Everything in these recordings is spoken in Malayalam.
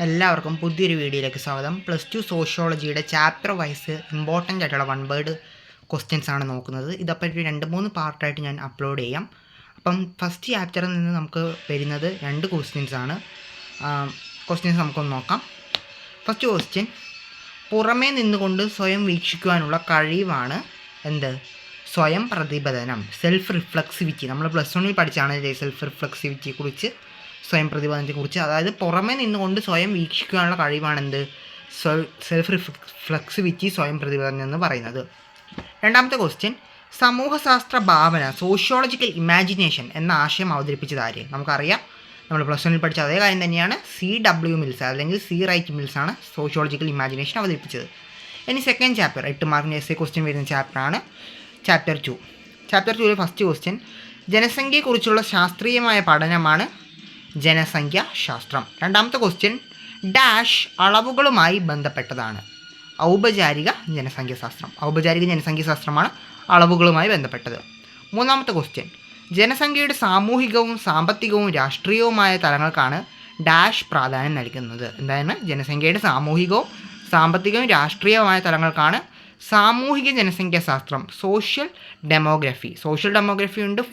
എല്ലാവർക്കും പുതിയൊരു വീഡിയോയിലേക്ക് സ്വാഗതം. +2 സോഷ്യോളജിയുടെ ചാപ്റ്റർ വൈസ് ഇമ്പോർട്ടൻ്റ് ആയിട്ടുള്ള 1 വേർഡ് ക്വസ്റ്റ്യൻസ് ആണ് നോക്കുന്നത്. ഇതപ്പോൾ 2-3 പാർട്ടായിട്ട് ഞാൻ അപ്ലോഡ് ചെയ്യാം. അപ്പം ഫസ്റ്റ് ചാപ്റ്ററിൽ നിന്ന് നമുക്ക് വരുന്നത് 2 ക്വസ്റ്റ്യൻസ് ആണ്. ക്വസ്റ്റ്യൻസ് നമുക്കൊന്ന് നോക്കാം. ഫസ്റ്റ് ക്വസ്റ്റ്യൻ, പുറമേ നിന്നുകൊണ്ട് സ്വയം വീക്ഷിക്കുവാനുള്ള കഴിവാണ് എന്ത്? സ്വയം പ്രതിപതനം, സെൽഫ് റിഫ്ലക്സിവിറ്റി. നമ്മൾ +1 പഠിച്ചാണ് സെൽഫ് റിഫ്ലക്സിവിറ്റിയെക്കുറിച്ച്, സ്വയം പ്രതിപാദനത്തെക്കുറിച്ച്. അതായത് പുറമേ നിന്നുകൊണ്ട് സ്വയം വീക്ഷിക്കാനുള്ള കഴിവാണ് എന്ത്? സെൽഫ് റിഫ്ലക്സിവിറ്റി, സ്വയം പ്രതിപാദനം എന്ന് പറയുന്നത്. രണ്ടാമത്തെ ക്വസ്റ്റ്യൻ, സമൂഹശാസ്ത്ര ഭാവന, സോഷ്യോളജിക്കൽ ഇമാജിനേഷൻ എന്ന ആശയം അവതരിപ്പിച്ചത് ആര്? നമുക്കറിയാം, നമ്മൾ +1 പഠിച്ച അതേ കാര്യം തന്നെയാണ്. C.W. മിൽസ് അല്ലെങ്കിൽ C. റൈറ്റ് മിൽസ് ആണ് സോഷ്യോളജിക്കൽ ഇമാജിനേഷൻ അവതരിപ്പിച്ചത്. ഇനി സെക്കൻഡ് ചാപ്റ്റർ, 8 മാർക്കിന് എസ്സേ ക്വസ്റ്റ്യൻ വരുന്ന ചാപ്റ്ററാണ് ചാപ്റ്റർ 2. ചാപ്റ്റർ 2 ഫസ്റ്റ് ക്വസ്റ്റ്യൻ, ജനസംഖ്യയെക്കുറിച്ചുള്ള ശാസ്ത്രീയമായ പഠനമാണ് ജനസംഖ്യാ ശാസ്ത്രം. രണ്ടാമത്തെ ക്വസ്റ്റ്യൻ, ഡാഷ് അളവുകളുമായി ബന്ധപ്പെട്ടതാണ്. ഔപചാരിക ജനസംഖ്യാശാസ്ത്രം. ഔപചാരിക ജനസംഖ്യാശാസ്ത്രമാണ് അളവുകളുമായി ബന്ധപ്പെട്ടത്. മൂന്നാമത്തെ ക്വസ്റ്റ്യൻ, ജനസംഖ്യയുടെ സാമൂഹികവും സാമ്പത്തികവും രാഷ്ട്രീയവുമായ തലങ്ങൾക്കാണ് ഡാഷ് പ്രാധാന്യം നൽകുന്നത്. എന്താണ്? ജനസംഖ്യയുടെ സാമൂഹികവും സാമ്പത്തികവും രാഷ്ട്രീയവുമായ തലങ്ങൾക്കാണ് സാമൂഹിക ജനസംഖ്യാശാസ്ത്രം, സോഷ്യൽ ഡെമോഗ്രഫി. സോഷ്യൽ ഡെമോഗ്രഫി ഉണ്ട്,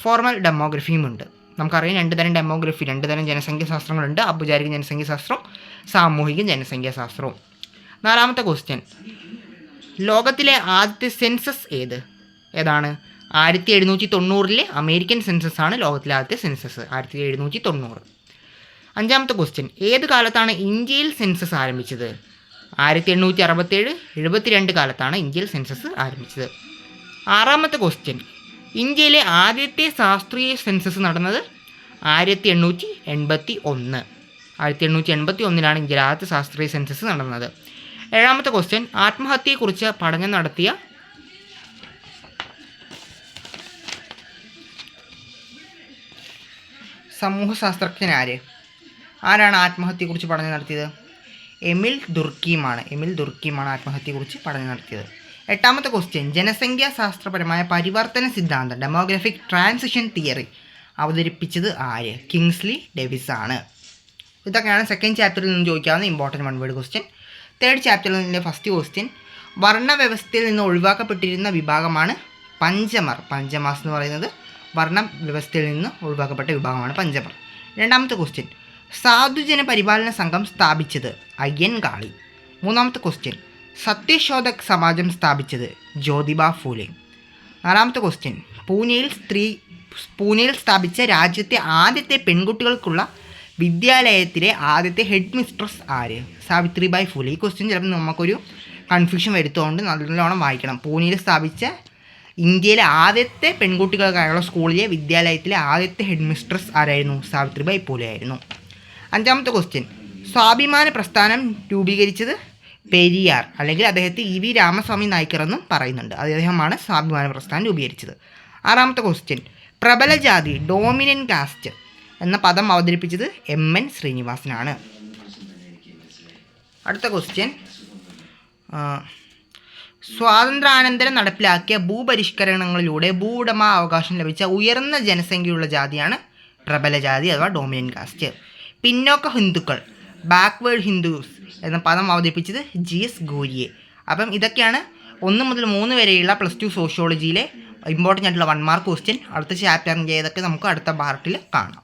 ഫോർമൽ ഡെമോഗ്രഫിയും ഉണ്ട്. നമുക്കറിയാം 2 തരം ഡെമോഗ്രഫി, 2 തരം ജനസംഖ്യാശാസ്ത്രങ്ങളുണ്ട്. ഔപചാരിക ജനസംഖ്യാശാസ്ത്രവും സാമൂഹിക ജനസംഖ്യാശാസ്ത്രവും. നാലാമത്തെ ക്വസ്റ്റ്യൻ, ലോകത്തിലെ ആദ്യത്തെ സെൻസസ് ഏതാണ്? 1790 അമേരിക്കൻ സെൻസസ് ആണ് ലോകത്തിലെ ആദ്യത്തെ സെൻസസ്, 1790. അഞ്ചാമത്തെ ക്വസ്റ്റ്യൻ, ഏത് കാലത്താണ് ഇന്ത്യയിൽ സെൻസസ് ആരംഭിച്ചത്? 1867-72 കാലത്താണ് ഇന്ത്യയിൽ സെൻസസ് ആരംഭിച്ചത്. ആറാമത്തെ ക്വസ്റ്റ്യൻ, ഇന്ത്യയിലെ ആദ്യത്തെ ശാസ്ത്രീയ സെൻസസ് നടന്നത് 1881. 1881 ഇന്ത്യയിലെ ആദ്യത്തെ ശാസ്ത്രീയ സെൻസസ് നടന്നത്. ഏഴാമത്തെ ക്വസ്റ്റ്യൻ, ആത്മഹത്യയെക്കുറിച്ച് പഠനം നടത്തിയ സമൂഹശാസ്ത്രജ്ഞൻ ആരാണ് ആത്മഹത്യയെക്കുറിച്ച് പഠനം നടത്തിയത്? എമിൽ ദുർക്കീമാണ് ആത്മഹത്യയെക്കുറിച്ച് പഠനം നടത്തിയത്. എട്ടാമത്തെ ക്വസ്റ്റ്യൻ, ജനസംഖ്യാശാസ്ത്രപരമായ പരിവർത്തന സിദ്ധാന്തം, ഡെമോഗ്രാഫിക് ട്രാൻസിഷൻ തിയറി അവതരിപ്പിച്ചത് ആര്? കിങ്സ്ലി ഡേവിസ് ആണ്. ഇതൊക്കെയാണ് സെക്കൻഡ് ചാപ്റ്ററിൽ നിന്ന് ചോദിക്കാവുന്ന ഇമ്പോർട്ടൻറ്റ് 1 വേർഡ് ക്വസ്റ്റ്യൻ. തേർഡ് ചാപ്റ്ററിൽ നിന്നുള്ള ഫസ്റ്റ് ക്വസ്റ്റ്യൻ, വർണ്ണവ്യവസ്ഥയിൽ നിന്ന് ഒഴിവാക്കപ്പെട്ടിരുന്ന വിഭാഗമാണ് പഞ്ചമർ. പഞ്ചമാസ് എന്ന് പറയുന്നത് വർണ്ണവ്യവസ്ഥയിൽ നിന്ന് ഒഴിവാക്കപ്പെട്ട വിഭാഗമാണ് പഞ്ചമർ. രണ്ടാമത്തെ ക്വസ്റ്റ്യൻ, സാധുജന പരിപാലന സംഘം സ്ഥാപിച്ചത് അയ്യൻകാളി. മൂന്നാമത്തെ ക്വസ്റ്റ്യൻ, സത്യശോധക് സമാജം സ്ഥാപിച്ചത് ജ്യോതിബ ഫൂലെ. നാലാമത്തെ ക്വസ്റ്റ്യൻ, പൂനെയിൽ സ്ഥാപിച്ച രാജ്യത്തെ ആദ്യത്തെ പെൺകുട്ടികൾക്കുള്ള വിദ്യാലയത്തിലെ ആദ്യത്തെ ഹെഡ് മിസ്ട്രസ് ആര്? സാവിത്രിബായ് ഫൂലെ. ഈ ക്വസ്റ്റ്യൻ ചിലപ്പോൾ നമുക്കൊരു കൺഫ്യൂഷൻ വരുത്തുകൊണ്ട് നല്ലോണം വായിക്കണം. പൂനെയിൽ സ്ഥാപിച്ച ഇന്ത്യയിലെ ആദ്യത്തെ പെൺകുട്ടികൾക്കായുള്ള സ്കൂളിലെ വിദ്യാലയത്തിലെ ആദ്യത്തെ ഹെഡ് മിസ്ട്രസ് ആരായിരുന്നു? സാവിത്രിബായ് ഫൂലെ ആയിരുന്നു. അഞ്ചാമത്തെ ക്വസ്റ്റ്യൻ, സ്വാഭിമാന പ്രസ്ഥാനം രൂപീകരിച്ചത് പെരിയാർ, അല്ലെങ്കിൽ അദ്ദേഹത്തെ E.V. രാമസ്വാമി നായ്ക്കർ എന്നും പറയുന്നുണ്ട്. അദ്ദേഹമാണ് സ്വാഭിമാന പ്രസ്ഥാനം രൂപീകരിച്ചത്. ആറാമത്തെ ക്വസ്റ്റ്യൻ, പ്രബല ജാതി, ഡോമിനൻ്റ് കാസ്റ്റ് എന്ന പദം അവതരിപ്പിച്ചത് M.N. ശ്രീനിവാസനാണ്. അടുത്ത ക്വസ്റ്റ്യൻ, സ്വാതന്ത്ര്യാനന്തരം നടപ്പിലാക്കിയ ഭൂപരിഷ്കരണങ്ങളിലൂടെ ഭൂവുടമ അവകാശം ലഭിച്ച ഉയർന്ന ജനസംഖ്യയുള്ള ജാതിയാണ് പ്രബല ജാതി അഥവാ ഡോമിനൻ്റ് കാസ്റ്റ്. പിന്നോക്ക ഹിന്ദുക്കൾ, ബാക്ക്വേർഡ് ഹിന്ദുസ് എന്ന പദം അവതരിപ്പിച്ചത് G.S. ഗോരിയെ. അപ്പം ഇതൊക്കെയാണ് 1 മുതൽ 3 വരെയുള്ള +2 സോഷ്യോളജിയിലെ ഇമ്പോർട്ടൻ്റ് ആയിട്ടുള്ള 1 മാർക്ക് ക്വസ്റ്റ്യൻ. അടുത്ത ചാപ്റ്ററിൻ്റെ ഇതൊക്കെ നമുക്ക് അടുത്ത പാർട്ടിൽ കാണാം.